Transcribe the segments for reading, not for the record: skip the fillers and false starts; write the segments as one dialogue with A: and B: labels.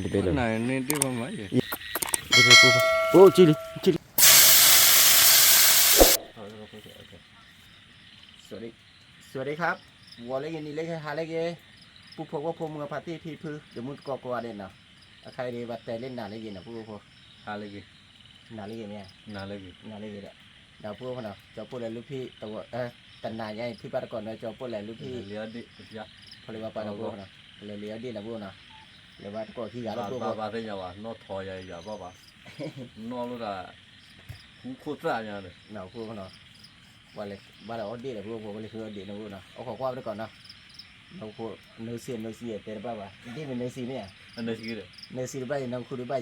A: di bello.
B: No, ne devo mai.
A: Oh, chili, chili. สวัสดีครับวัวเล็กยันนี่เล็กหาเล็กเย่ผู้พกว่าพมือพาร์ตี้พีพื้นเดี๋ยวมึงกอเด่นเนาะใครดีบัดแต่เล่นหนาเล็กยันนะผู้พก
B: Halegi.
A: หนาเล็กยันเนี่ย
B: Nalegi.
A: หนาเล็กยันเนี่ยดาวผู้พกเนาะจอพูดอะไรลูกพี่ตัวตันนายใหญ่พี่ปาตะก่อนเลยจอพูดอะไรลูกพี่
B: Liadi. Ya.
A: พอเลยว่าปาตะพูเนาะเลยเลี้ยดีนะพูเนาะเลยว่าก็ขี้ยาแล้วพู
B: Baba de ya wa. No thoya ya baba. No lu da. Ku tra ya le.
A: เนาะพูเนาะว่าเลยว่าเราดีเลยพูว่าเลยคือดีนะพูเนาะเอาขอความไว้ก่อนเนาะเราพูเนื้อเสียแต่บ้าว่าดีเป็นเนื้อเสียเนี่ย
B: Anda sigi de.
A: เนื้อเสียใบน้ำคูดูใบ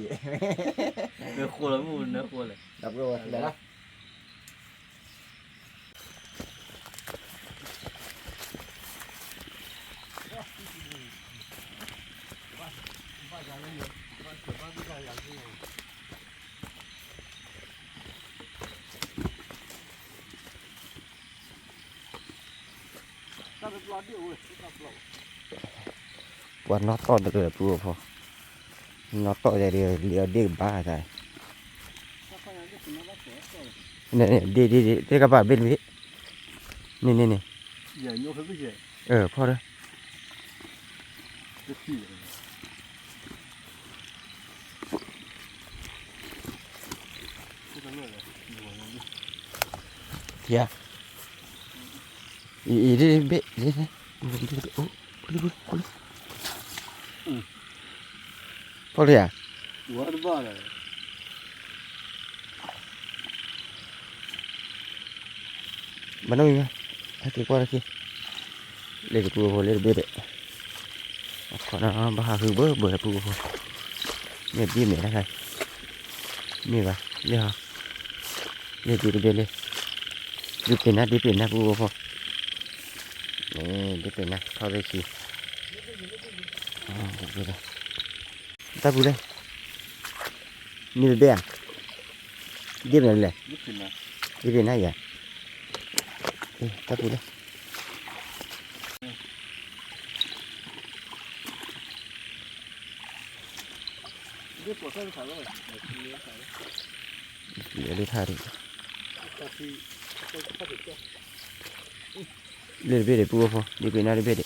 B: Ne khola mu ne khola.
A: ดับรู้เลยละวันน็อตต่อเดือดปูพอน็อตต่อใจเดือดเลี้ยวเด็กบ้าใจเนี่ยเด็กกระบะเป็นวินี่
B: Ya nyo phe bi je.
A: พอเลย
B: De ti.
A: เทียอีเด็กเบ๊ะโอ้คุยพอเลยอ่ะ
B: Wa de ba la.
A: มันต้องยังไงถ้าเกิดว่าอะไรเล็กปูพอเล็กเบ๊ะขอนะบ้าคือเบื่อปูพอเนี่ยดีเหม็นอะไรมีปะเนี่ยฮะเนี่ยดีเบ๊ะเลยดีเป็นนะปูพอนี่ดีเป็นนะเข้าไปสิดีเลยตาปูเลยนี่เบ๊ะดีเป็นอะไร
B: Bukina.
A: ดีเป็นอะไรอ่ะตาปูเลยเดี๋ยวดูท่าดิเล่นเบ็ดปูพอดีเป็นอะไรเบ็ดด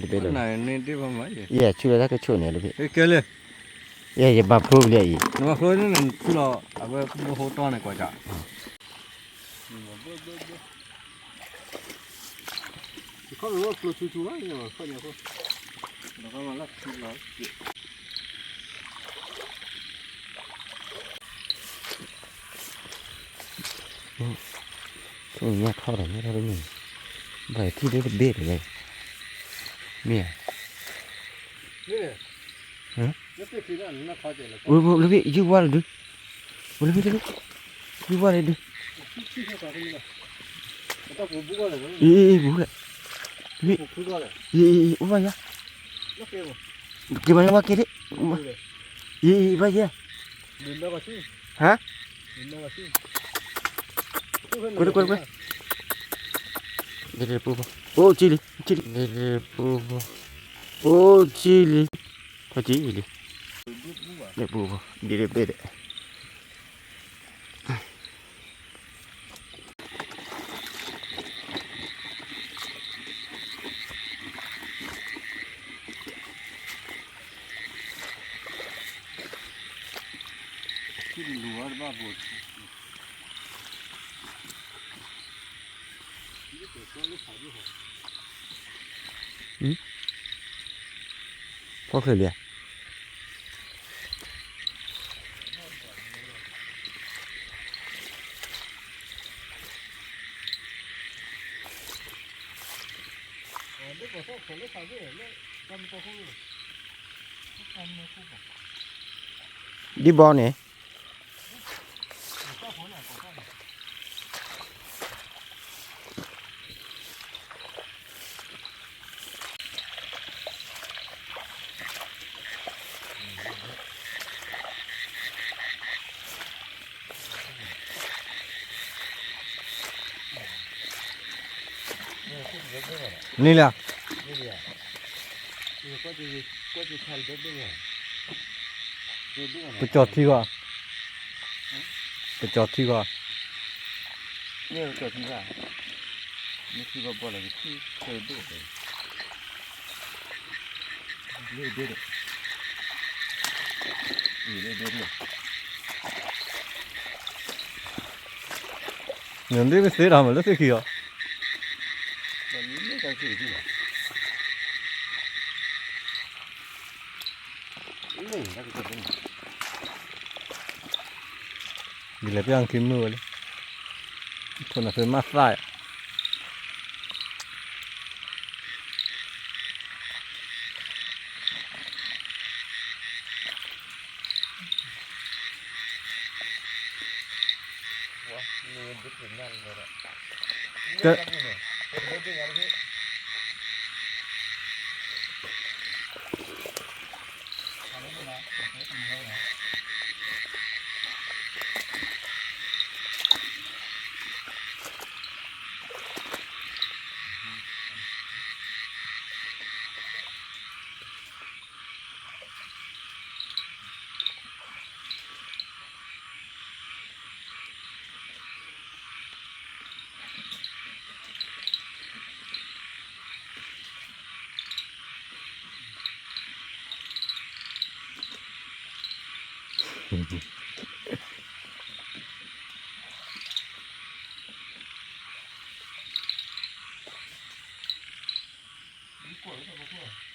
A: ีเป็นเลย
B: No, ne devo mai.
A: เย่ช่วยแล้วก็ช่วยเนี่ยเลยพี่
B: E kele.
A: เย่บับพูเลยอี
B: No flow ne tulo aba ho to ne ko ja.
A: เขารู้ว่าflowชูๆว่าอย่างเขาเนี่ยเขา
B: No ka mala tulo.
A: ตรงนี้เข้าได้ไม่ได้เลยใบที่ได้เบ็ดเลยเมีย
B: Ne.
A: ฮะ
B: Ne pe kila na kha je la.
A: โอ้โหเลยพี่ยูว่าเลยดูเลยพี่ยูว่าเลยดู
B: Chi chi ka ni la. Ta bu bu ga le.
A: บุกเลย
B: Bu ga le.
A: โอ้ยยะ
B: No ke bo.
A: gimana wak kiri iya ya
B: Dinda ka chi.
A: hah
B: Dinda ka chi.
A: Kuda. Dari pupo. Oh, cili. Dari pupo. Oh, cili. Kok cili? Dari pupo. Dari beda.
B: Di luar babot.
A: Có khởi liền. Đi bò này.
C: นี่แหละ ไปจอดที่ก่อนไปจอดที่ก่อน
A: นี่จอดที่ว่านี่คือบ่บ่เลยที่เคยดูเลยเรื่อยๆนี่เรื่อยๆ
C: 근데 왜 세라 말로 세기요?
A: 이게 잘 쓰이지 마. 이거 인가 그거는.
C: 밀레 그냥 김누를. 그나 그 맛사야.
A: 와, 이거 무슨 말인 거야?
C: 그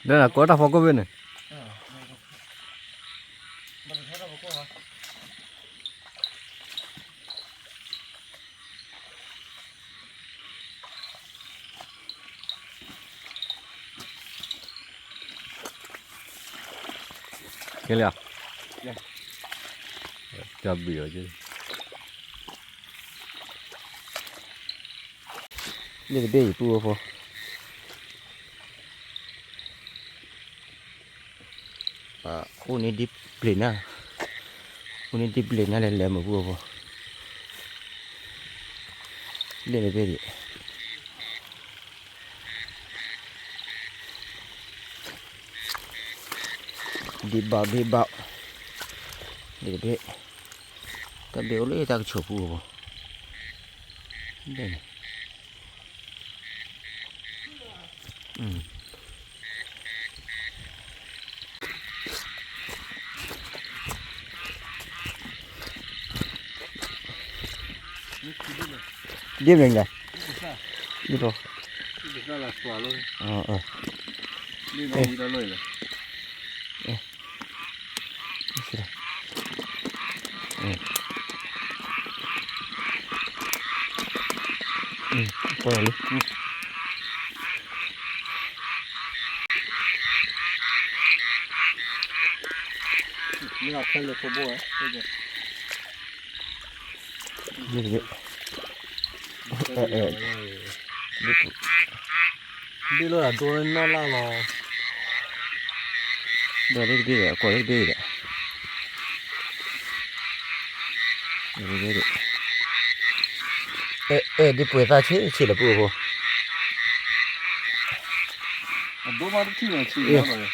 C: 내가 거다 바꿔보네. Kìa. Chà bìa chứ.
A: Đây là bể tua phô. Khu này đi lên à? Khu này đi lên à là mà vua phô. Đây là bể đi. Đi bảo đây là bể. Ta béo lấy ta chụp vua phô. Đây này. Điệp lên này. Đi rồi.
B: Đi ra là xóa luôn. Đi
A: Ê.
B: ra lời rồi.
A: Coi đi.
B: Mình học thêm được cô bố ấy.
A: Đi đi.
C: Đi lo là tôi nó la lò.
A: Đây đi đi để coi đi để. Đi đi. Đi bơi ta chứ chỉ là bơi vô.
B: Bố mà đi mà chỉ là rồi.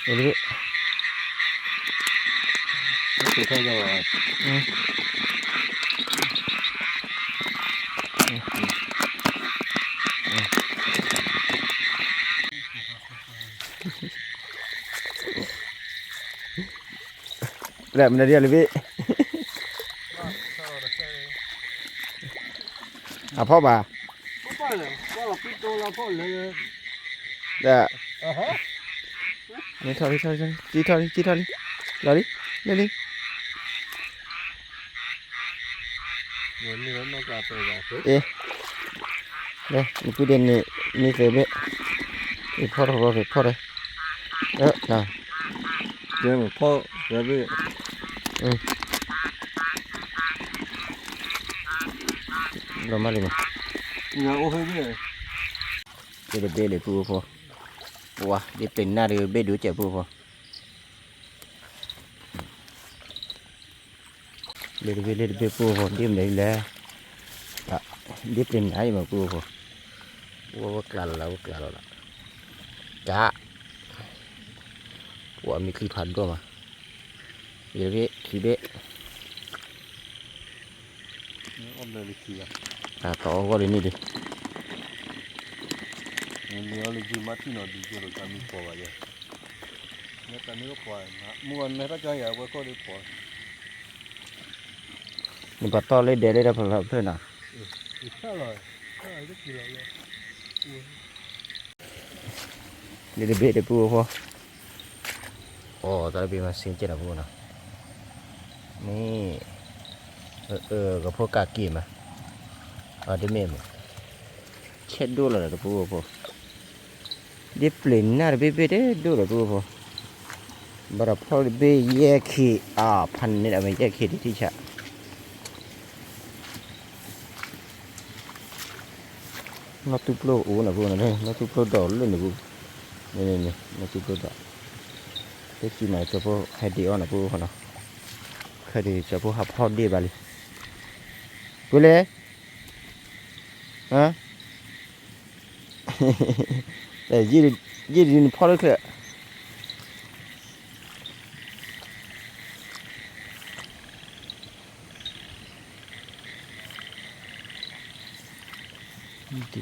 A: Đi đi.
B: Nó sẽ thay rồi.
A: Lại mình đi lên vị. Àพ่อbà.
B: Có là pito là có là.
A: Dạ. Đi thôi đi. Rồi đi. Lên đi.
B: Rồi nó cả tới rồi.
A: Ê. Đây, mình cứ đến này, mình về bệ. Đi phó rồi, phó đây. Đó, nào.
C: Chứ mà phô ra về.
A: Rồi mà đi mà.
B: Nhà ô hơi về.
A: Đây là bệ để phù phó. Wow, đi tỉnh na được bệ đứa trẻ phù phó. Đây là bệ phù phó, đi đấy là. Đi tỉnh ai mà phù phó. ว่ากลั่นแล้วกลั่นแล้วล่ะจ้าว่ามีขี้พันด้วยมาเยอะเบะขี้เบะ
C: อ้อมเลยเลยขี้อ่ะ
A: ต่อก็เลยนี่ดิ
C: เนี่ยเลยขี้มาที่นอนดีเจอร์การมีปอวะเนี่ยเนี่ยตอนนี้ก็ปอนะมัวเนี่ยถ้าจะอยากว่าก็ได้ปอ
A: นี่ปัดต่อเลยเดี๋ยวได้เพื่อนน่ะ
C: อีกแค่เลยแค่จะกี่เลย
A: เดี๋ยวเบะเดี๋ยวปูพอโอ้ตอนนี้มาเสียงเจ็ดนะปูนะนี่กับพวกกากีมาเดี๋ยวเมมเช็ดดูแล้วนะปูพอเดี๋ยวเปลี่ยนหน้าเบะเด้ดูแล้วปูพอบาร์พอลเบะแยกขี้พันนี่แหละไม่แยกขี้ที่ชะนับตุปโลโอ้นะปูนะเนี่ยนับตุปโลดอลเลยนะปูนี่นับตุปโลดอลเด็กที่ไหนจะพอให้ดีอ่ะนะปูเขาเนาะแค่ดีจะพอหับพอดีบาลีกูเลยฮะ แต่ยี่ดินพอแล้วคือ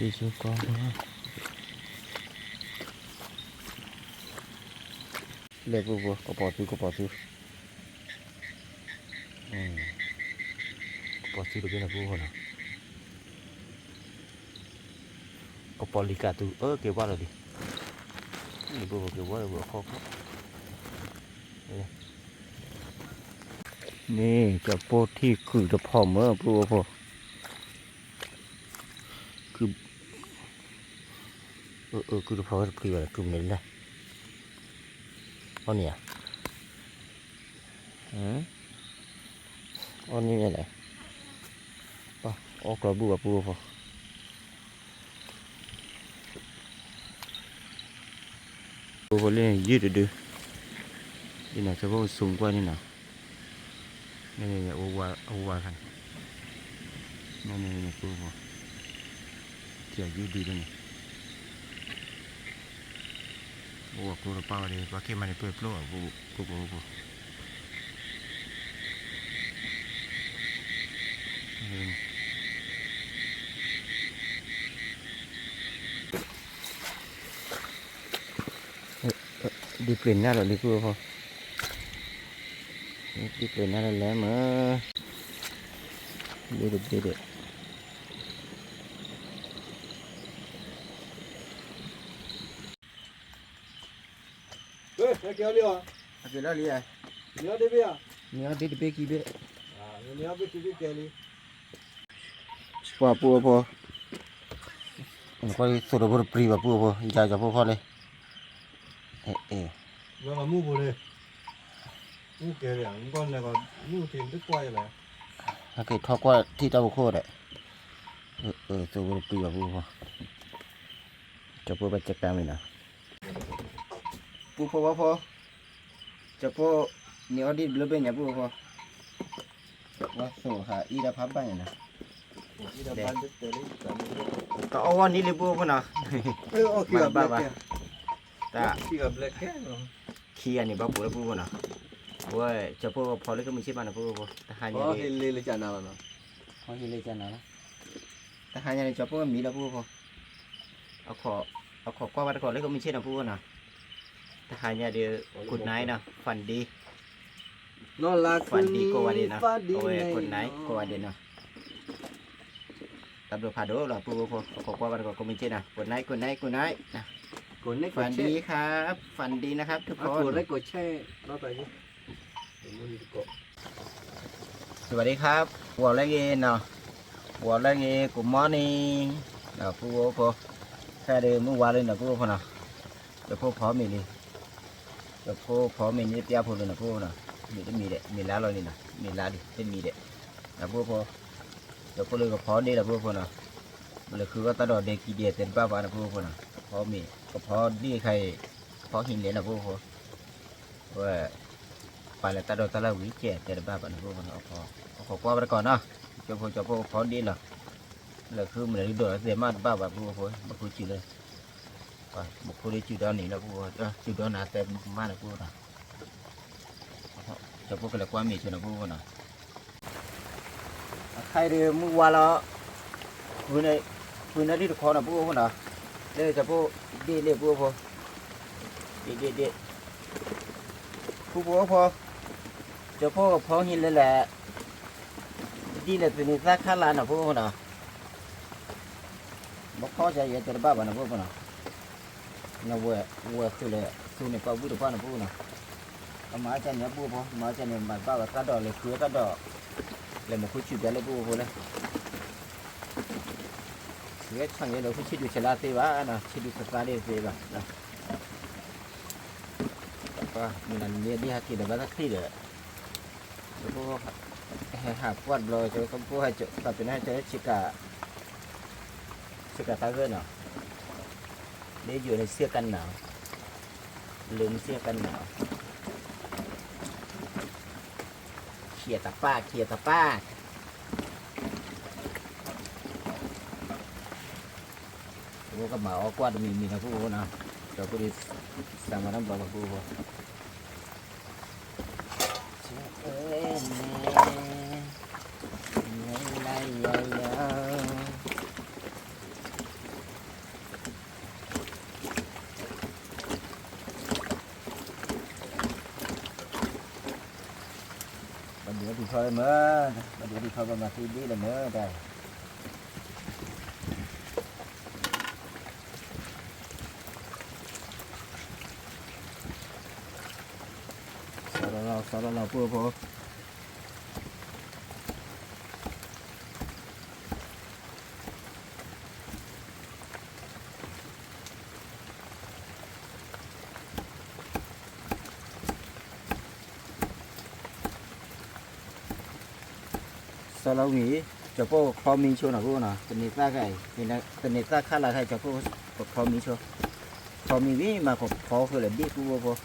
A: ดีสุดก่อนนะเล็กปุ๊บก็ปอดซื้อก็ปอดซื้อก็ปอดซื้อด้วยนะปุ๊บเขาเนาะก็ปอลิกาตูเก็บว่าเลยดินี่ปุ๊บเก็บว่าเลยปุ๊บข้อนี่จะโปรที่คือจะพอเมื่อปุ๊บพอคือคือจะพอคืออะไรคือเหม็นเลยอันนี้อันนี้อะไรป่ะออกกระบุกปุ๊บพอปุ๊บเลยยืดดูนี่นะจะพอสูงกว่านี่นะนี่โอวากันนี่ปุ๊บพอเที่ยวยืดดีด้วยนี่โอ้กูรู้ป่าวเลยว่าแค่มันเปิดโปร่งปุ๊บดีเปลี่ยนหน้าหรอดีปุ๊บพอดีเปลี่ยนหน้าแล้วมั้งเด็ด
C: เฮ้ยเกี่ยวเลยอ่ะ
A: เกี่ยวเลยอ่ะ
C: เกี่ยวได้ไหมอ่ะ
A: เนี่ยเด็ดเบกี้เบ้
C: เกี่ยวไปกี่เกี่ยวเลย
A: พอปุ๊บพอก็สุดบริปรีแบบปุ๊บพออีใจจะปุ๊บพอเลย
C: ว่ามามู่เลยมู่เกี่ยวเลยก่อนเลยก็มู่ทีมตึกไว้เลย
A: ถ้าเกิดทอกว่าที่เจ้าโคตรเลยสุดบริปรีแบบปุ๊บพอจะปุ๊บไปจัดการเลยนะปุ๊บพอจะปุ๊บเนี่ยอดีตเบลเป็นอย่างปุ๊บพอว่าโซ่หาอีดาพับบ้างนะก็เอาวันนี้เลยปุ๊บพอนะ
C: โอเคครับ
A: แต่
C: ขี้กับเล็กแค่เนาะ
A: ขี้อันนี้บ้าปุ๊บปุ๊บนะว่าจะปุ๊บพอเลยก็มีชิบานะปุ๊บแต่หา
C: อ๋
A: เนี่
C: อย เฮลิจานาแล้วเนาะ
A: เขาเฮเลยจันนะแต่หาเนี่ยจะปุ๊บมีแล้วปุ๊บพอเอาขอกว่าวันก่อนเลยก็มีเช่นนะปุ๊บนะแต่หาเนี่ยเดี๋ยวกุดไนท์นะฝันดี
C: นอนหลับ
A: ฝันดีก็วันดีนะโอ้ยกุดไนท์ก็วันดีนะตำรวจพาดูหรอปุ๊บพอขอกว่าวันก่อนก็มีเช่นนะกุดไนท์นะ
C: กดไลค์ก
A: ฝั
C: ด
A: น
C: แช
A: ดี
C: ร์
A: ครับฝันดีนะครับทุกคน
C: กดไลค์กดแชร์รอไปดิ
A: สวัสดีครับวัวแรกเองเนาะวัวแรกเองกูมอนี่เนาะผู้โอ้แค่เดิมเมื่อวานเลยเนาะผู้พอเนาะเดี๋ยวผู้พร้อมมีนี่เดี๋ยวผู้พร้อมมีนี่เตี้ยผู้เลยเนาะผู้เนาะมีเด็มีแล้วเลยนี่นะมีแล้วดิเป็นมีเด็เนาะผู้พอเดี๋ยวผู้เลยก็พร้อมดีเนาะผู้พอเนาะมันเลยคือว่าตลอดเด็กกี่เดียเต็มป้าบ้านเนาะผู้พอเนาะพร้อมมีก็พร้อมดีใครพร้อมหินเหรียญเนาะผู้พอว่าไปแล้วตลอดวิเจตเต็มป้าบ้านเนาะผู้พอเนาะพอขอกว่าไปก่อนเนาะจะพูดพร้อมดีเหรอ
D: là cứ mình đi đuổi để mà ba bà bố thôi bà bố chịu đây và một cô đi chịu đó nỉ là bố chịu đó là tem mà là bố nào cho bố cái là qua mì cho nó bố nào hay đi mua qua lo vừa này đi được khó là bố nào đây cho bố đi để bố thôi đi bố thôi cho bố phao hin lên là đi là từ này ra khá là nào bố nào bố khó chạy vậy cho ba bà nào bố nào nó vừa từ này qua bố được bao nào bố nào mà cha nhớ bố mà cha này mà ba bà cá đỏ là khứa cá đỏ là một cái chuyện bé là bố này cái thằng này nó cũng chỉ được chả là tê bá nào chỉ được sắp đi về bà và mình làm đi hạt kỳ là bắt thắt khi được bố hạt quạt rồi cho con bố hai chỗ tập cái này cho chỉ cả ta gỡ nào để vừa này xia căn nào lưng xia căn nào kia tập ba bố cái màu quạt mình là bố nào cho cô đi sang mà đâm vào bố thì thôi mơ, bây giờ thì thôi mà khi đi là mơ đây. Sau đó là vừa sau đó nghỉ cho cô kho mi cho nào cô nào tình hình ta cái tình hình ta khá là hay cho cô kho mi cho kho mi vì mà có khó phải là biết cô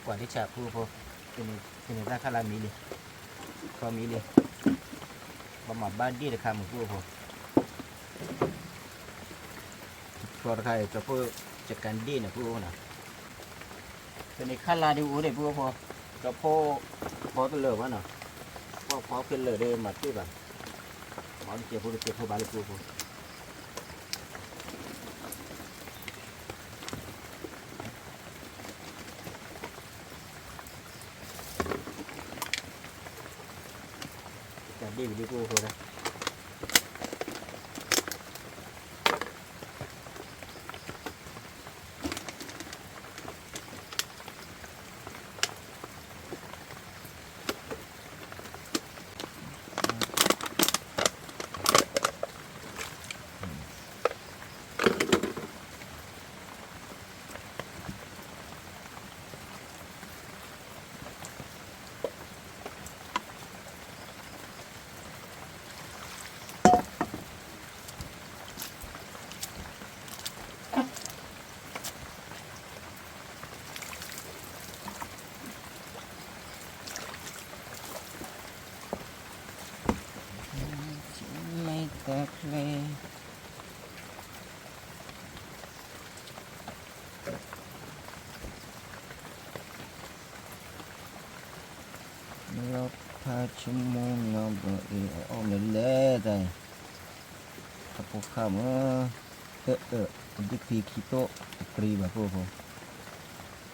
D: quả đi chả cô thì người ta khá là mỹ đi kho mỹ đi mà ban đi được làm một cô còn khai cho côจัดการดีนะcôนะเป็นในขั้นลาดิวเนี่ยพอchoพอตัวเลือวะนะพอเป็นเลยได้มาที่แบบมันเกี่ยวกับเกี่ยวกับบาลีกูจัดดีวิดีโอกูนะ ชั่วโมงเราเบื่ออ้อมเลยแต่ถ้าพวกข้ามดิคีคิโตปรีแบบพวกผม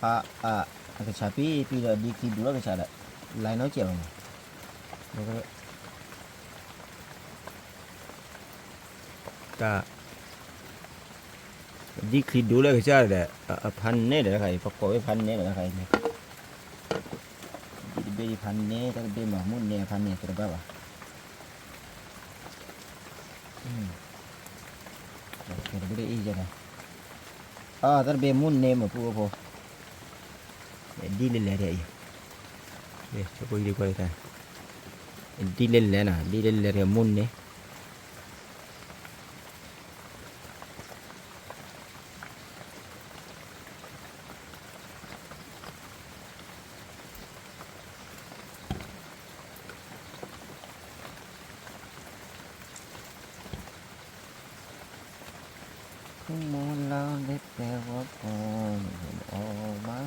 D: agak sapi pilih dikit dulu agak salah lain aja bangแล้วก็ดีคลิดดูเลยก็จะได้พันเนี่ยเดี๋ยวใครประกอบไว้พันเนี่ยเดี๋ยวใครเนี่ยดีเบย์พันเนี่ยถ้าเบย์หมามุ่นเนี่ยพันเนี่ยterus berapa terus beda aja dah terus ber munเนี่ยมาพูดพอดีเลยเลยเนี่ยจะพูดดีกว่าเลยดีเลยเลยนะดีเลยเลยมุ่นเนี่ยมองเราได้แปลว่าพอออกมา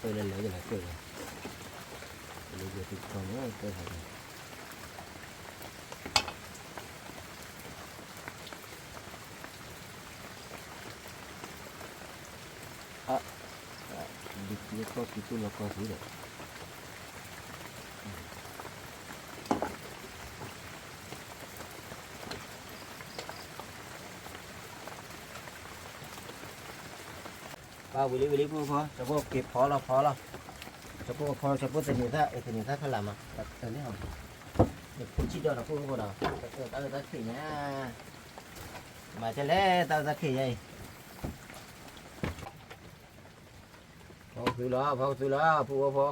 D: เลยเลยเลยเลยเลยติดคอเนี่ยเลยdia kok itu lokal sudah bao beli pun kok coba kip pho lah coba ternyata kalau lama ternyata apaนี่kunci dah aku kau dah tahu kayaknya macam le tahu kayaknya phao từ lá phù phò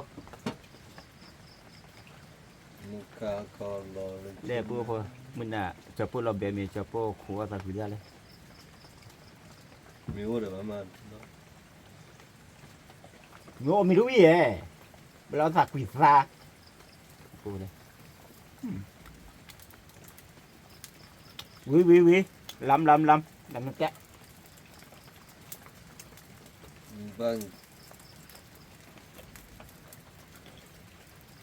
C: muka kalau
D: để phù phò mình à cho phù lò bè mình cho phù khua ta cứ ra lên
C: miu được mà
D: ngô mình đuôi àเราสักquỷ ra phù này quý lắm nó kẹt
C: vâng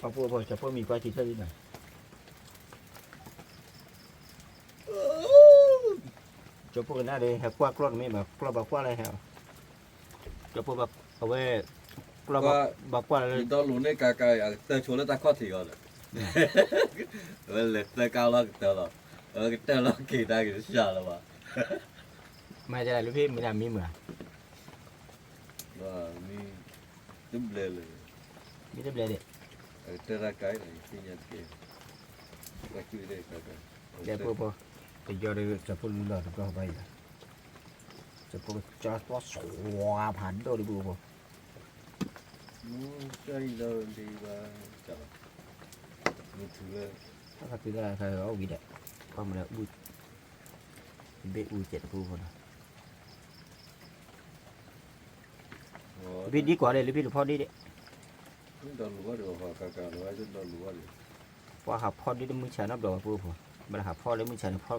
D: พอจะพอมีปลาจีนนิดหน่อยจะพวกนั้นเลยกว้างไม่แบบกว้างกว้างอะไรเหรอจะพวกแบบเอาไว้กว้างแบบกว้างเลย
C: đó luôn đấy cài tay chuột nó ta khó thì rồi vậy tay cao lo cái tay lo kỳ ta cái sợ là bà
D: ไม่จะได้ลูกพี่ไม่ได้มีเหมือน
C: mi đúng lề lề
D: มีแต่เบลเด็ด
C: tay ra cái này cái nhà kia cái chui đây cái
D: เดี๋ยวพอไปยอดเลยจะพูดรู้เรื่องก็ไปจะพูดจะว่าสวาผันโดดิบูพอ
C: chơi đâu đi ba chả mình thử lên
D: ถ้าเขาซื้อได้ใครเอาวิดอ่ะพอมาแล้วบูเบอูเจ็ดบูพอนะวิดดีกว่าเลยหรือพี่หรือพ่อดีเด็
C: đòn lúa được hoặc cả lúa chứ đòn lúa được
D: ว่าหาพ่อดีมือฉันนับดอกบูพอมาหาพ่อแล้วมือฉันพ่อ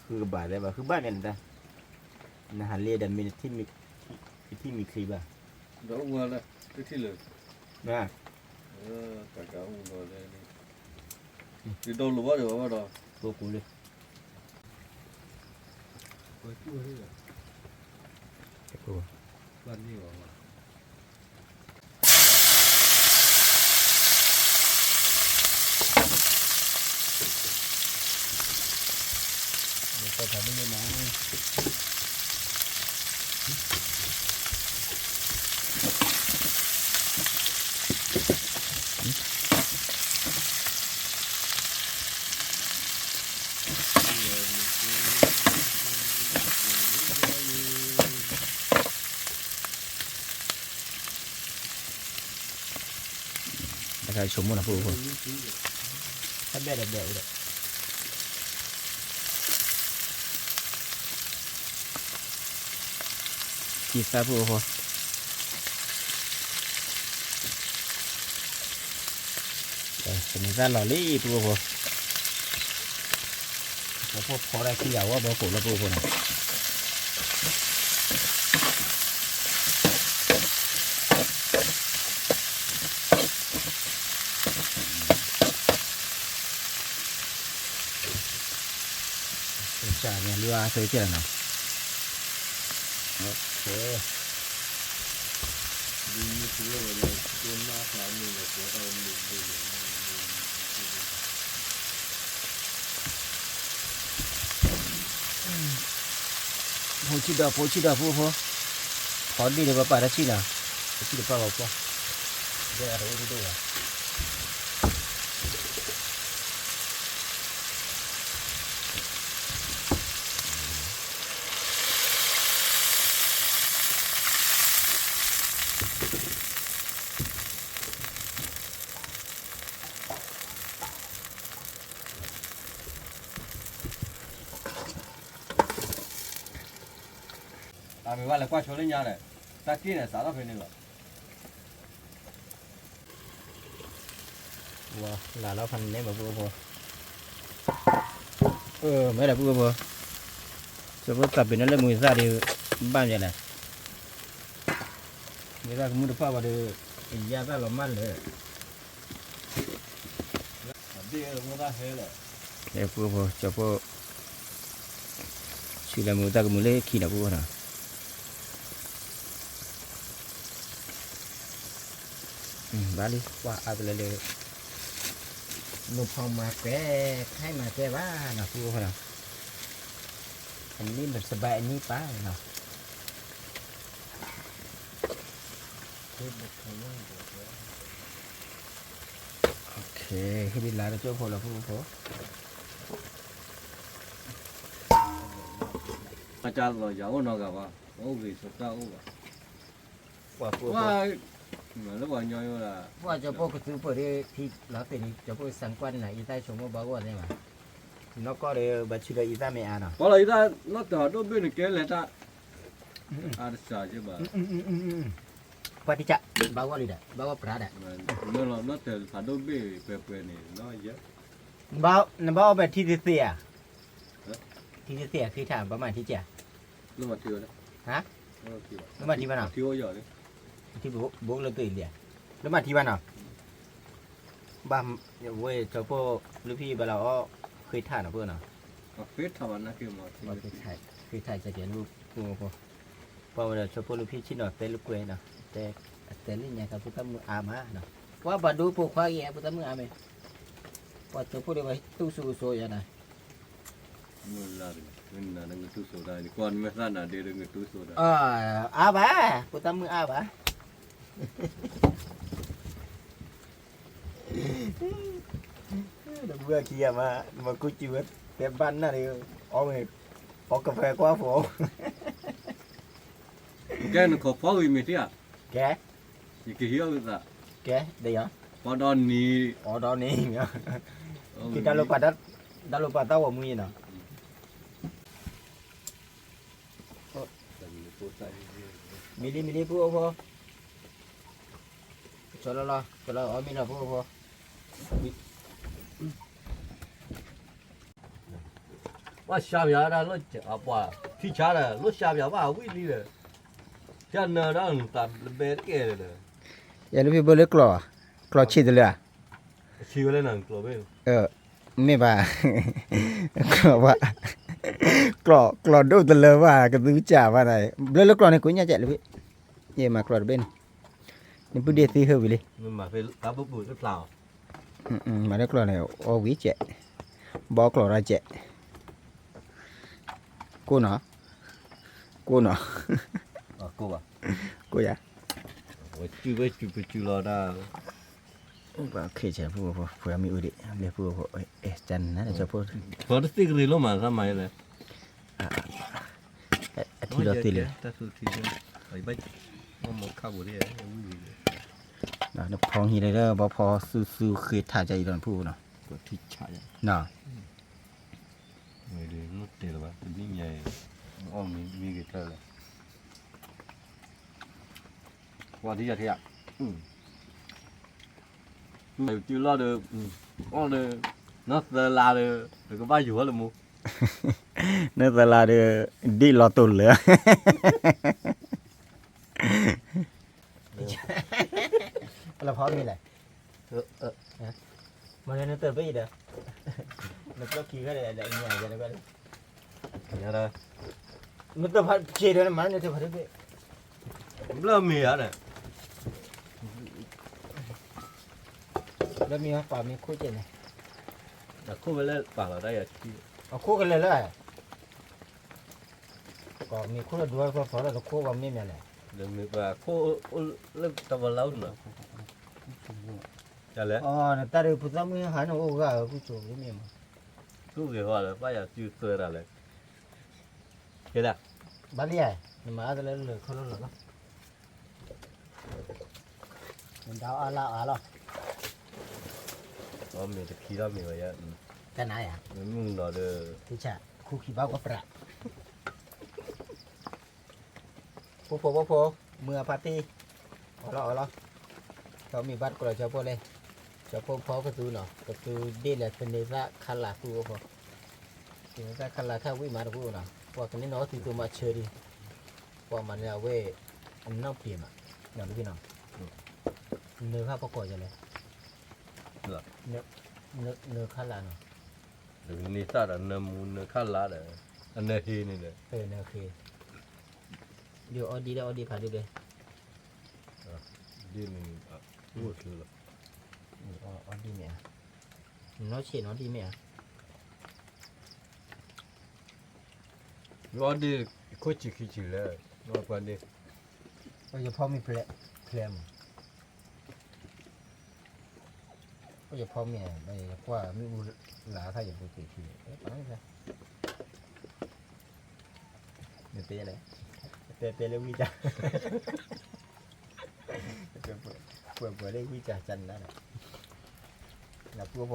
D: คือบ่ายเลยว่าคือบ้านเนี่ยนะนะฮะเรียดันมีที่มีคลีบ้า
C: đó ông đây cái thi lử
D: นะ
C: cả ông rồi đây thì đòn lúa được bao đó
D: ตัวกูเลย
C: Ôi, chua thế à?
D: ตัว
C: Ban nhiêu hả?
D: ก็ทำไม่ได้นะใครชมมันนะพวกคนถ้าแบบเลยกีซาพวกคน นี่ซะหล่อลี่ปูพอแล้วพอได้ขี้ยาวว่าบ่โกแล้วปูพอนะจ่าเนี่ยเรือเคยเจอเนาะโอเค
C: ဒီမျိုးဆိုတော့လည်းကိုနားဆောင်နေတယ်ဆိုတော့နေနေ
D: Pochida pu po. Khodi de ba pa ra chi na. Chi de pa ba po. De ra ro do ya.
B: Mình qua là qua chỗ lên nhà này, ta kia này xả ra phía này rồi.
D: Wow, là nó phần nếu mà vừa vừa. Mấy là vừa vừa. Cho bữa tập bên nó lên mùi ra thì bao nhiêu này. Người ta cũng muốn được pha vào được ra ra làm ăn nữa.
B: Đi rồi người ta hết rồi.
D: Để vừa vừa cho bữa. Chỉ là người ta cũng muốn lấy khi nào vừa nào. Bán đi qua lên đây nộp phòng mà quẹ hay mà quẹ bá nào phu nào anh đi mình sẽ bẹ như bá nào ok khi đi lại cho phô là phu phô
B: Cha rồi giấu nó cả ba, ô gì sốt cao cả.
D: qua phu
B: Qua mà lúc vào nhoi là
D: qua cho phu cái thứ phô đi thì nó tiền cho phu sang quan này tay chúng nó bảo đây mà nó có để bà chưa để mẹ à nào
B: có lấy ra nó từ đôi bên này kia lấy ta. À sợ chứ bà.
D: qua đi chợ bảo qua đi đấy bảo qua prada
B: Nó là nó từ phản đôi bên về này nó dễ.
D: bảo về thi thi à thi thi à khi thảm bảo mày thi trẻ
B: Nó mà thiếu đấy.
D: hả
B: Nó
D: nó mà thi bao nào
B: thiếu giờ đấy.
D: thi bố lên tuổi liền nó mà thi bao nào ba quê cho cô lúc khi bà lão khơi thả nó vừa nào
B: Mà phết thằng bạn nó kêu mà
D: khơi thả cho chuyện lúc cô bao giờ cho cô lúc khi chỉ nói tên lúc quê nào tên lên nhà các phụ tâm à má nào quá bà đối phụ khoa gì phụ tâm à mày quá cho cô đi vậy tu sửa sôi vậy này
B: mình là người tu sửa đây còn mấy ra là để được người tu sửa đây.
D: À bà phụ tâm à bà đừng vừa kia mà cô chưa cái bánh này ôi có cà phê quá phổ
B: Cái nó có phá hủy mình thế à?
D: cái
B: Cái hiểu ra.
D: cái đây hả
B: Có đòn nì.
D: ở đó nè kita lupa tahu mungkin nào mili pu apa cho lo ở mình là pu apa
B: Quá xa bia ra nó à bà khi cha là nó xa bia bà quý đi rồi. Chân nó tạt bê kia rồi.
D: ya lebih boleh keluar cit dulu ah
B: Chiều lên nằng cửa bên.
D: Ini pak keluar dulu terlalu pak ketujuh apa này boleh keluar ni kunyah cek lebih ya mak keluar bên ni pun dia sih boleh
B: Nhưng mà phải cá bút bụi rất lào.
D: mà nó keluar này oh wí cek bawa keluar aja cô nó
B: À cô à.
D: cô ya
B: Chưa lo ra.
D: và khi trẻ phụ em yêu đi để phụ chân nó cho phụ
B: Có được tích gì lúc mà ra mày này.
D: thì đó tiền
B: Ta thu thì phải bách. Nó một khâu của đây.
D: đó nó phong hi đây đó bảo phò su khi thả chạy đòn phụ nào
B: Có thịt chạy.
D: nào
B: Người đi nó tiền là bạn. Đi nhảy. Ôm mi cái thơ là. Qua đi ra thế ạ. mày chưa lo được con được nó là được được có bao nhiêu hết là mua
A: ในตลาดดีรอตุนเหลือ
D: เราพร้อมมีอะไรมันเนี่ยเติมไปอีกเด้อแล้วก็ขี่ก็ได้ได้ใหญ่กันแล้วก็
B: nhà đây
D: มันเติมพัดเชียร์ด้วยนะมันเนี่ยเติมพัดด้วย
B: lớp mì á này
D: แล้วมีป่ามีคู่เจนไง
B: là không phải lên bảo ở đây là
D: เอาคู่กันเลยเลยก็มีคู่ละด้วยก็พอแล้วก็คู่ว่าไม่มีอะไร
B: được mì và khô lớp tao vào lâu nữa chả lẽ
D: อ๋อเนี่ยแต่เดี๋ยวพุทธมือหันโอ้ก็คู่โจไม่มีมั้ง
B: cứ việc gọi là bây giờ chưa chơi là này thế là
D: บ้านใหญ่เนี่ยมาแต่ละเลยเขาละเลยมันดาวอะไรอะไร
B: mì thì khí đó mì vậy á
D: แต่ไหนอ่ะ
B: mình nó được
D: ที่จะคู่ขี้บ้าก็ประพอเมื่อปาร์ตี้เอาละเขามีบัตรก็เราจะพอเลยจะพอประตูเนาะประตูเดลเป็นเนซ่าคันลาคู่พอเนซ่าคันลาถ้าวิ่งมาคู่เนาะว่ากันนี้เนาะที่ตัวมาเชอรี่ว่ามันเนี่ยเว้ยอันน้องเปลี่ยนอ่ะเดี๋ยวพี่น้องเนื้อข้าวประกอบจะเลยเนื้อคันลาเนาะ
B: được ni sa là nằm nằm khá lá đấy anh này hi này đấy
D: เนื้อคือเดี๋ยวออดีผ่านดีเลย
B: đi mình mua thứ là
D: ออดีเนี่ยน้อยเฉียนออดีเนี่ย
B: nó đi có chỉ khi chỉ là nó quan đi
D: ก็จะพอมีเพลมก็จะพอมีอะไรเพราะว่ามีอุหลาถ้าอย่างปกติทีฟังใช่เดี๋ยวเตะอะไรเตะเรื่องวิจารเปิดเรื่องวิจารจันนั่นแหละนะพวก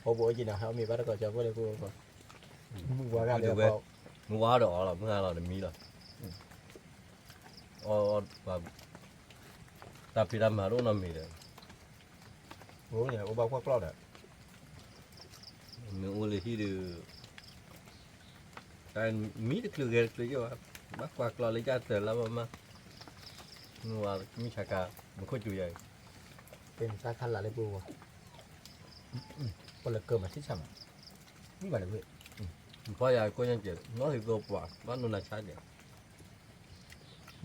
D: พอบอกจริงนะเขามีบัตรก็จะพวกเลยพวกมึงว่ากันเดี๋ยวพอ
B: mua quá đỏ là mua là mì rồi và tập thì làm mà lúc nào mì đấy
D: โอ้เนี่ยโอ้บ้าพวกกล้าเนี่ย
B: mình mua lấy khi được cái mì được lừa ghét lấy cho bác quạt lo lấy ra từ lắm mà mua mì chả cả mình không chịu vậy
D: เป็นสาขาละเลยบัวคนละเกิดมาที่ช่ำนี่บ้านเลยเว้ย
B: เพราะอย่างก็ยังเจ็บน้อยที่ตัวปวดบ้านนู้นน่ะชัดเนี่ย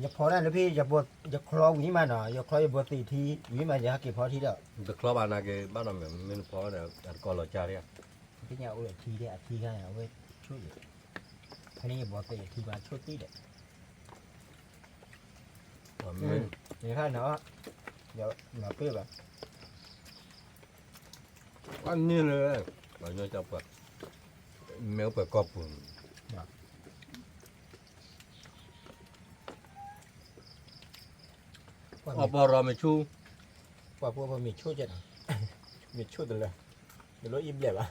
D: อย่าพอได้เลยพี่อย่าบวชอย่าคลอวิ่งมาหน่อยอย่าคลออย่าบวช4 ทีวิ่งมาอย่าเก็บพอทีเดียว
B: แต่ครอบบ้านนาเกบ้านเราเหมือนมันพอเนี่ยอันก่อนเราจ่ายเนี่ย
D: พี่เนี่ยเอาเลยทีเดียวทีกันเอาไว้ช่วยอยู่ทีนี้บวชไปทีมาช่วยตีเด็ก
B: มัน
D: นี่ค่ะเนาะเดี๋ยวมาเปรี้ยวแบบ
B: อันนี้เลยมันจะจับแบบแมวแบบกอบปุ่นอปรไม่ชู
D: ว่าพวกมันมีช่วยจัดมีช่วยตัวเลยเดี๋ยวรถอิ่มเลยปะ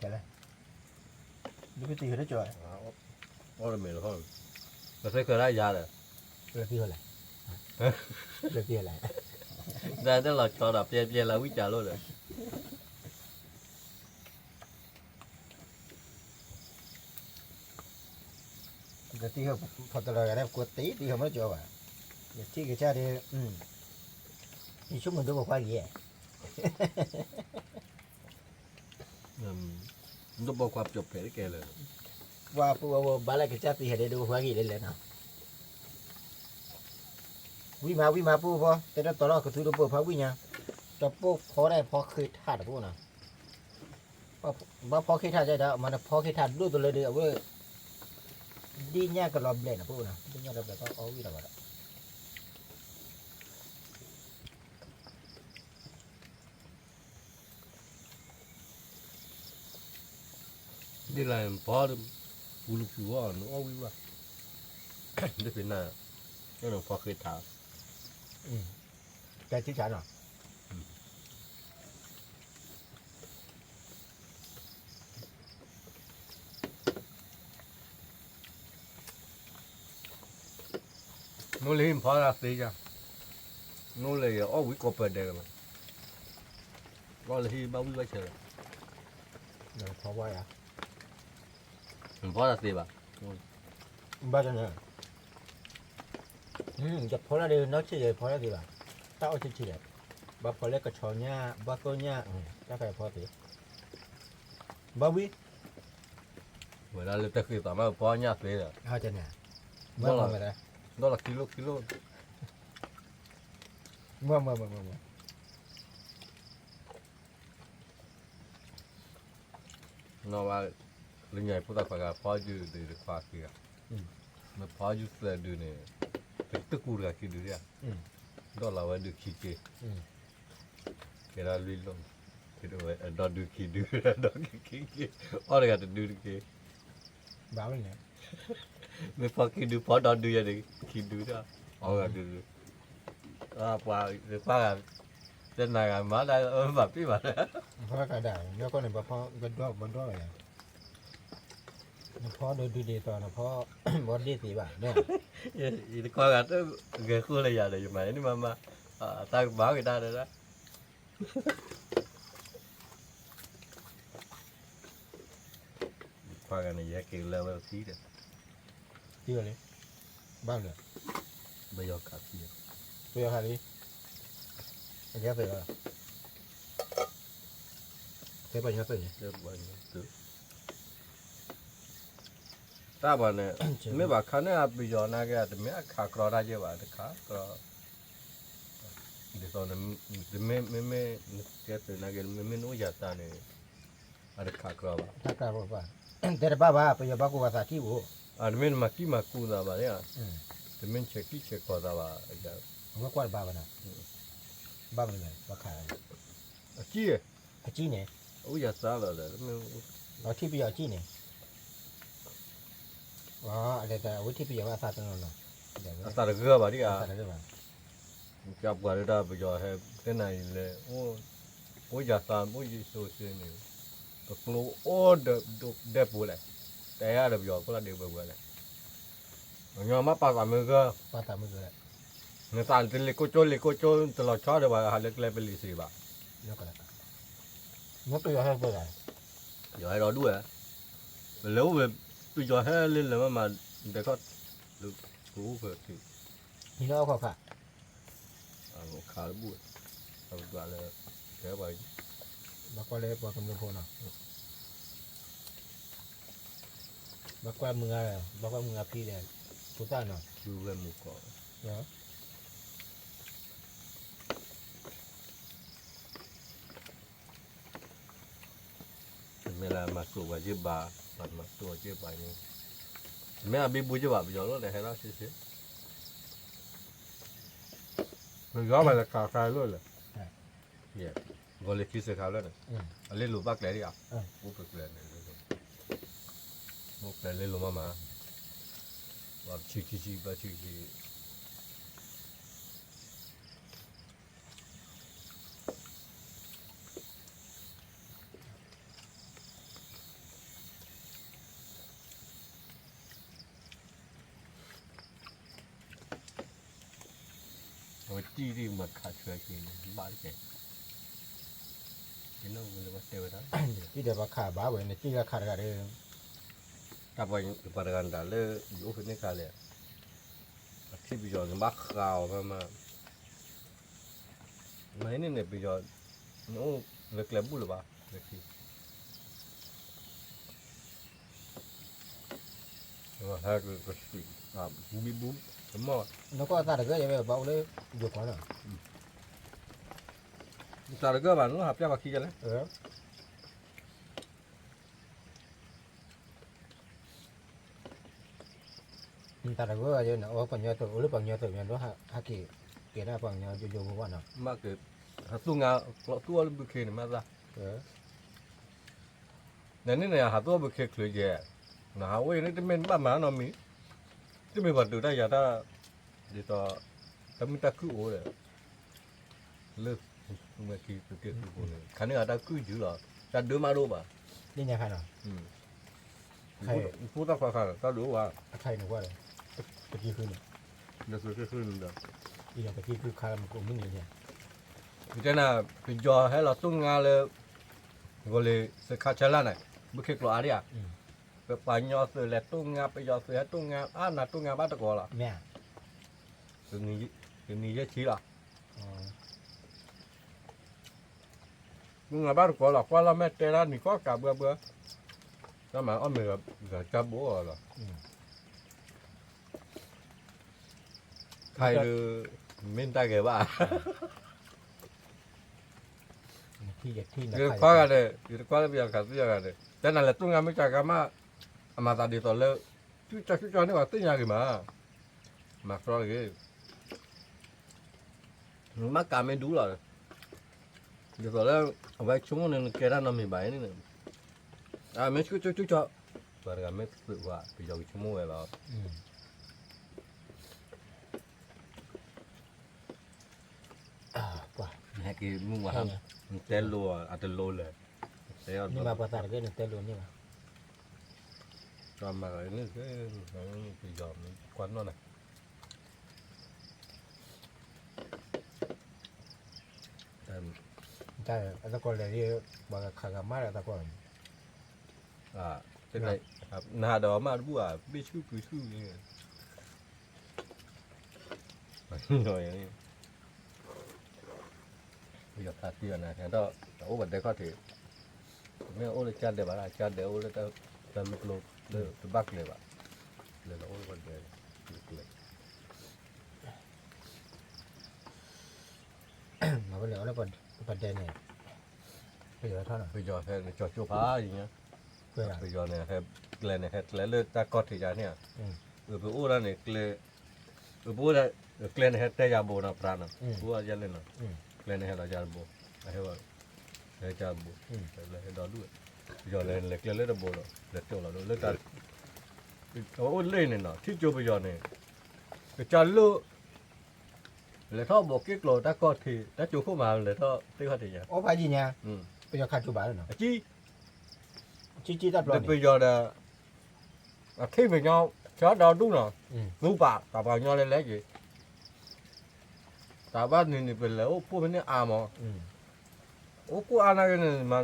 D: จะเลยดูพี่ตีเขาได้จ่อย
B: อ๋อไม่รู้เขาเราใช้เคยได้ยาเลย
D: เรือพี่อะไรเรือพี่อะไร
B: ได้แต่เราชอบแบบเย็นๆเราวิจารณ์เลย
D: cái tí hợp phật là cái đẹp của tí thì không có chỗ à tí cái cha đi thì chúng mình đâu có khoai gì
B: nó bao quát chụp cái kềเลย
D: qua ba lại cái cha thì hay đâu có khoai gì lên lên nào quý mà pu po thế đó tao lo cái thứ đó pu phá quý nha cho pu phó đây phó khơi thả được pu nào phó khơi thả vậy đó mà phó khơi thả luôn tôi lấy được với đi nha cái lòm lên là pu nào đi nha lòm lên có quý đâu vậy
B: đi làm phó bulu chua nó ôi quá để phía nào cái nó phó khơi thả
D: cái chữ chắn à
B: นู้นเลยพอละสิจ้ะนู้นเลยอ๋อวิโกเปิดเดิมก็เลยบ้าวิไว้เฉย
D: เดี๋ยวพอไว้อะ
B: พอละสิบ่ะ
D: บ้าจังเลยจะพอแล้วเดี๋ยวน้องเฉยพอแล้วดีป่ะถ้าเอาเฉยๆบ้าพอแล้วก็ชอเนี่ยบ้าก็เนี่ยถ้าใครพอสิบ้าวิ
B: เวลาเราตะกี้ต่อมาพอเนี่ยสิเลย
D: เขาจะเนี่ยเมื่อมาเลย
B: ดอลลาร์กิโล
D: เมื่อ
B: น้องว่าเรื่องใหญ่พูดตะกว่าพออยู่ดีดีกว่าคือมันพออยู่เสียดูเนี่ยเป็นตะกูร์กี่ดูเนี่ยดอลลาร์ว่าดูขี้เก๋เวลาลุยลงคือว่าดอดูขี้ดูดอขี้เก๋อะไรกันดูเก๋
D: บ้าไปเนี่ย
B: ไม่พอขี้ดูพอดอดูอย่างนี้ขี้ดูเนี่ยเอากันดูว่าเรื่องว่าเจ้านายกันมาได้แบบพี่มา
D: เพราะกระดาษแล้วก็เนี่ยพอกันด้วยบนด้วยเลยพอดูดีตอนนะพอบอดี้สีบ่าเนี่ย
B: ini kau kata gak cool ya ada cuma ini mama tak bawa kita ada dah kau kan ya ke level 3 dah
D: ที่อะไรบ้างเลย
B: bayar kaki
D: ตัวยังไงดิอันนี้เสร็จแล้วเสร็จไปยังเสร็จ
B: dia banyak tu tak mana me bakane आप bayar ना गया तो मैं खा करा जे बात खा करा देखो ना मैं कहते ना कि मैं नो जाता ने अरे खा करा बा
D: ถ้ากล้าบอกว่าแต่บ้าไปอย่าบ้ากูภาษาที่โว้
B: admin maki maku da ba ya temen cheki cheko da ba ja
D: ผมว่ากวาดบ้าไปนะบ้าไปเลยบ้าขาย
B: aki
D: อาจีเนี่ย
B: o ya sa la da me
D: เราที่ปีอาจีเนี่ยอ๋ออะไรแต่วิธีปีว่าศาสตร์นั่นน่ะเดี๋ยว
B: asa da ga ba ri
D: ศา
B: ya
D: สตร์อะไรบ้าง
B: ja ba da ba ja he te na le o ya sa mo yi so se ni to klo o de pu le te ya da ba ko la de ba ba le nya ma pa sa me ga
D: ป้าตามมือเลย
B: ne sa le ko cho to la cha de ba ha le le pe li si ba
D: แล้วก็แล้วมันตัวยังไงเปิดอะไร
B: yo ai ro du ya lo we tu jo he le le ma de ko lu ku ko ti
D: นี่เราเขาค่ะ
B: เอาขาบุดเอาตัวเลยแค่ไป
D: บ้ากว่าเลยบอกกำลังพอเนาะบ้ากว่ามืออะไรบ้ากว่ามือพี่เลยทุกท่านเนาะ
B: ดูเรื่องมุกก่อน
D: เนาะ
B: เวลามาสู่ว่าเจ็บบาปัดมาตัวเจ็บไปนี่แม่บีบุเจ็บบาไปย้อนรถเลยให้เราเฉย
C: มันย้อนไปแล้วขาคลายเลย
B: ๆเนี่ยก็เลยคิดเสียเขาแล้วเนี่ยเล่นลูกบักเลยดิอ่ะบุกเกลือเนี่ยบุกเกลือเล่นลูกมาว่าชิบะชิโอ้จีดีมาขาดช่วยกินบ้านแกกินแล้วมันเลยมาเสียไปแล้ว
D: ที่เดี๋ยวบ้าขาบ้าเว้ยเนี่ยที่ก็ขาดกันเลย
B: tapi pada kan dale yo ini kali ya aktif bijo mbak kau mama nah ini nih bijo no lek bulu ba leki wah harus pasti bumi semua
D: แล้วก็ตาเด็กก็ยังแบบเบาเลยหยุดก่อนเนาะ
B: cara ke bang hapnya baki kan
D: ตาเด็กก็ยังเนาะปัญญาตัวหรือปัญญาตัวยังรู้ฮักกี้เกี่ยนปัญญาอยู่ๆว่าเนาะ
B: mak ke satu ngah kalau tua lebih kene masa nah ini nih satu lebih kene kerja nah awe ini temen mama nomi temen bantu dah ya dah di to kami tak ku ole le maki ke ku ole kan ada ku juga tak dua malu ba
D: นี่ยังไงเนาะ
B: ผู้ต้องขอข่าวก็รู้ว่า
D: ใครหนูว่าเลยตะกี้คือเนี่ย
B: 那是是的。
D: อีอย่างตะกี้คือคาร์มกูไม่นี่เนี่ย
B: 这那比较还老东啊了，我嘞是卡车啦呢，不去过阿里啊。ไปปายอสือแหละตุ้งงาไปยอสือให้ตุ้งงาน่ะตุ้งงาบ้านตะกอล่ะ
D: แม่
B: ถึงนี้จะชี้ล่ะ
D: อ๋อ
B: ตุ้งงาบ้านตะกอล่ะกว่าละแม่เตระนี่ก็กะเบื่อถ้ามาอ้อมก็จับบ่ล่ะใครมินตาเกว่า
D: ที่อยากที่
B: คือก็กันเลยคือก็เลยกันเลยแต่นั่นแหละตุ้งงาไม่จักกันมาตาดีตอนเลิกชุดนี่ว่าตุ้งงากี่มาครอกี่มากาไม่ดูหรอกเดี๋ยวตอนแรกเอาไว้ช่วงนึงแกได้นำมีใบนี่นึงไม่ชุดเปิดกันไม่สึกว่าไปยาวชั่วโมงแล้ว
D: กว่า
B: แฮกี้มึงว่าเตลโลอัตโลเลยเตล
D: นี่มาภาษาก็เนี่ยเตลุนี่มา
B: จอมมาเลยนี่คือไปยอมควันนั่นน่ะ
D: ใช่ตะกอนเลยที่บอกขากามาแล้วตะกอน
B: เป็นไรครับนาดอมาบัวไม่ชื่อนี่หน่อยนี่อยากตัดเตือนนะแต่ก็โอ้บัดได้ก็ถือไม่โอ้เลยจัดเดี๋ยวบ้าจัดเดี๋ยวโอ้เลยแต่ไม่กลัวเลยบักเลยบ้าเลยโอ้บัดเลยเลย
D: มาไปเหลือแล้วปัจจัยเนี่ยไปเหลือเท่าไหร่
B: ไปยอแค่จอดชูพ้าอย่างเงี้ย
D: เพื่อ
B: ไปยอเนี่ยแค่เกลเนี่ยแค่เกลเลยตากอดที่จานเนี่ยไปอู้นั่นเนี่ยเกลไปอู้นั่นเกลเนี่ยแค่แต่ยาโบนะปราณอู้อาจจะเล่นนะเกลเนี่ยแค่เราจาโบให้ว่าให้จาโบเลยให้ดอดูยอเลยเกลเลยดอโบเลยเด็ดโจเราเลยตาโอ้เล่นเนี่ยนะที่โจไปยอเนี่ยก็จานลูเลยท่อบอกกิ๊กโลตากอดที่ตาจูเข้ามาเลยท่อที่เขาที่จาน
D: โอ้พายิเนี่ยไปยอขาดจุบาเลยเนาะ
B: จี
D: จีตัดปลอ
B: ไปยอดkhi về nhau chó đó đúng rồi ngủ bạc cả vào nhau lên lấy gì ta bắt nhìn về lỡ phụ bên này à mà ô cô anh này mà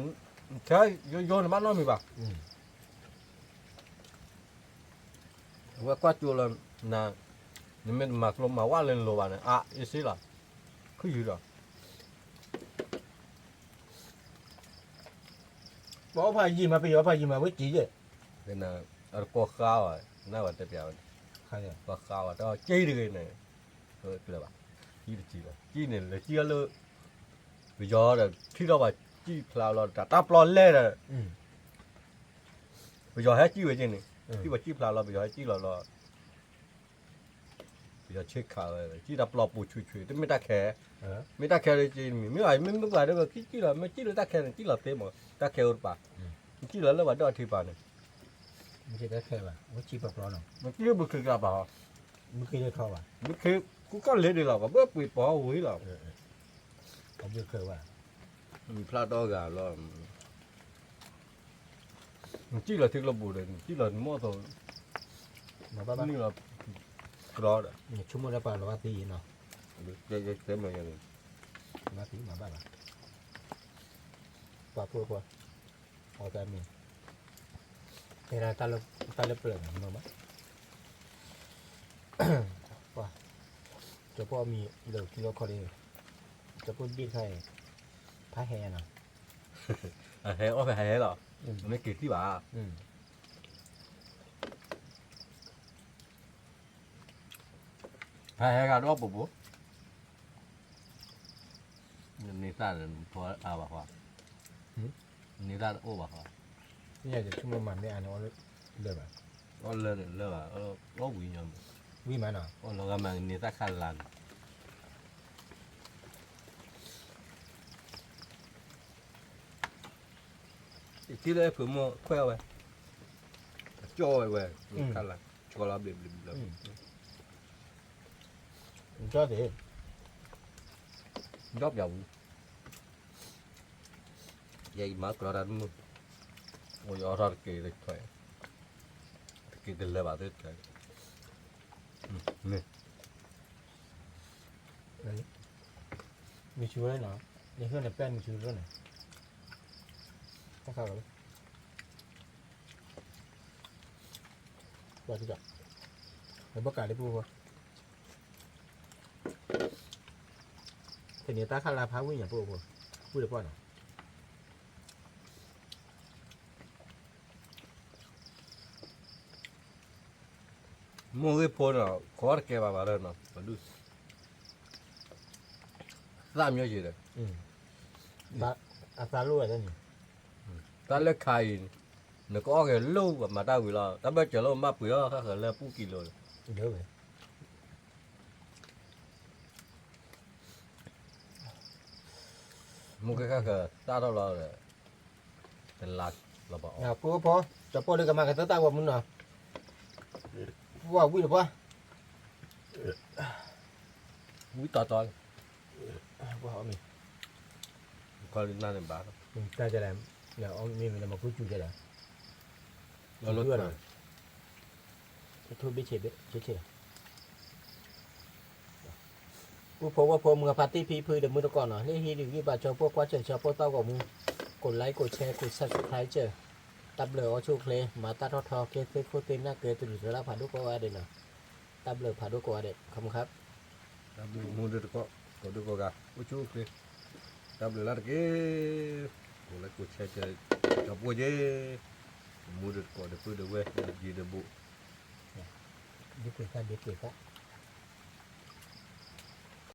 B: chơi vô nó bắt nó mì bạc qua chùa là mình mặc lông mà qua lên lồ bà này à ý xí là cứ gì rồi
D: บอกพายิมาไปยอพายิมาไว้จีเจ้
B: cái là ở qua khao à nó vào tập biểu
D: ใครอ่ะ
B: qua khao à đó chơi được cái này thôi cái là bà chi này là chia lơ bây giờ là khi đó bà chi plau là đã táp lo lên rồi bây giờ hết chi về trên này khi bà chi plau là bây giờ hết chi là bây giờ chết khảo rồi chi đập lọp bù chui chuiไม่ta kheเลยจีไม่ไหวไม่ไหวแล้วก็chi làไม่chi là ta khe là chi là thế mà ta khe rồi bà chi là nó vào đó thì bà này
D: ไม่ใช่แค่ว่าว่าจีปลอเนาะ
B: mà kia bựcคือกับbà
D: ไม่เคยได้เข้าว่ะ
B: bựcคือกูก็เลยđược là bà bớt bị bỏ hủy là
D: ผมไม่เคยว่า
B: plau đó gà là chi là thiệt là bù đấy chi là mua thôi
D: มาบ้า
B: นี่là đó đấy
D: เนี่ยชั่วโมงละปลาละว่าตีเนาะ
B: cái mà này
D: มาตีมาบ้าละปลาพวกเอาแต่มีแต่เราตาเปลือกมาบ้าว่าจะพ่อมีเหลือกิโลคอรีจะพูดดีใครพระแฮน่ะ
B: hè ó phải hè rồi mấy kịp tí bà hè gà đó bốนี่ตาพออาบ่ฮะนี่ตาโอ้บ่ฮะ
D: นี่อยากจะชั่วโมงมันไม่อ่านเอาเลยแบบ
B: ก็เลยว่าก็วิ่งยาม
D: วิ่งมาเนาะ
B: ก็เราก็มานี่ตาคันลันที่เลยผมว่าค่อยเอาไว้จ่อไว้คันลันจ่อละเบล
D: ก็เดี๋ยว
B: dốc dầu vậy mở cửa ra luôn ôi giờ ra kỳ được thôi kỳ từ lên vào tới cái nè
D: มีชูได้เนาะนี่คือในแป้นมีชูด้วยนะต้องเข้ากันว่าที่จะในประกาศได้พูดว่าทีนี้ตาคาราพาวิ่งอย่างพูดได้ป่ะเนาะ
B: มูกพอเนาะขอร์แกบาบาร์เนาะมาดูสามอย่างเดียว
D: ตาอาซาลูอะไรนี่
B: ตาเล็กขายนึกออกเลยลูกมาตาวิลาตาเบ็ดจะลูกมาปุ๋ยก็เขาเลยปูกิโล
D: เดี๋ยวไป
B: มูกก็คือตาเราเลยเป็นหลักเราบอก
D: นะพูดพอจะพูดเลยกันมากันตั้งแต่ว่ามึงเนาะว่าวิ่งหรือเปล่า
B: วิต่อตอน
D: ว่าเอามี
B: คนนั่นเป็นบ้า
D: แต่จะแล้วเดี๋ยวเอามีมันมาพูดจู่จะแล้ว
B: เราลด
D: เพื่อน
B: เล
D: เนาะ
B: ย
D: ทุบไปเฉยเฉยกูพบว่าพอมึงกับปาร์ตี้พีพื้นเดี๋ยวมึงตะก่อนเนาะนี่ฮีดีกี่บาทชอบพวกว่าเจอชอบพวกเต้ากับมึงกดไลค์กดแชร์กด subscribe เจอตับเหลือเอาชูเพลมาตัดทอเคสโคตินน่าเกลือตุ่นสุราผ่านทุกคนเด่นเนาะตับเหลือผ่านทุกคนเด่นขอบคุณครับ
B: มูดก็ดูก็กะอุจุคือตับเลยละก็กูเลยกูเช็ดจะพูดเย่มูดก็เดือดเดือดเว้ยยีเดือบุ
D: ดีเกินค่ะ